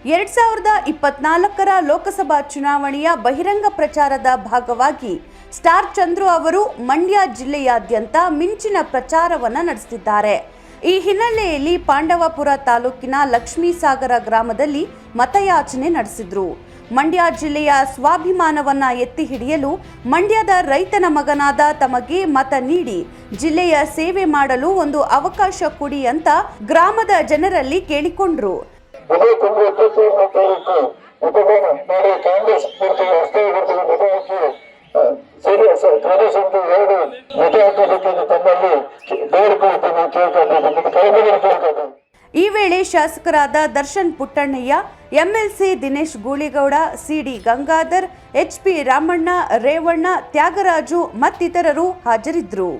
2024ರ ಲೋಕಸಭಾ ಚುನಾವಣೆಯ ಬಹಿರಂಗ ಪ್ರಚಾರದ ಭಾಗವಾಗಿ ಸ್ಟಾರ್ ಚಂದ್ರು ಅವರು ಮಂಡ್ಯ ಜಿಲ್ಲೆಯಾದ್ಯಂತ ಮಿಂಚಿನ ಪ್ರಚಾರವನ್ನು ನಡೆಸುತ್ತಿದ್ದಾರೆ. ಈ ಹಿನ್ನೆಲೆಯಲ್ಲಿ ಪಾಂಡವಪುರ ತಾಲೂಕಿನ ಲಕ್ಷ್ಮೀಸಾಗರ ಗ್ರಾಮದಲ್ಲಿ ಮತಯಾಚನೆ ನಡೆಸಿದ್ರು. ಮಂಡ್ಯ ಜಿಲ್ಲೆಯ ಸ್ವಾಭಿಮಾನವನ್ನ ಎತ್ತಿ ಹಿಡಿಯಲು ಮಂಡ್ಯದ ರೈತನ ಮಗನಾದ ತಮಗೆ ಮತ ನೀಡಿ ಜಿಲ್ಲೆಯ ಸೇವೆ ಮಾಡಲು ಒಂದು ಅವಕಾಶ ಕೊಡಿ ಅಂತ ಗ್ರಾಮದ ಜನರಲ್ಲಿ ಕೇಳಿಕೊಂಡ್ರು. ಈ ವೇಳೆ ಶಾಸಕರಾದ ದರ್ಶನ್ ಪುಟ್ಟಣ್ಣಯ್ಯ, ಎಂಎಲ್ಸಿ ದಿನೇಶ್ ಗೂಳಿಗೌಡ, ಸಿಡಿ ಗಂಗಾಧರ್, ಎಚ್ಪಿ ರಾಮಣ್ಣ, ರೇವಣ್ಣ, ತ್ಯಾಗರಾಜು ಮತ್ತಿತರರು ಹಾಜರಿದ್ದರು.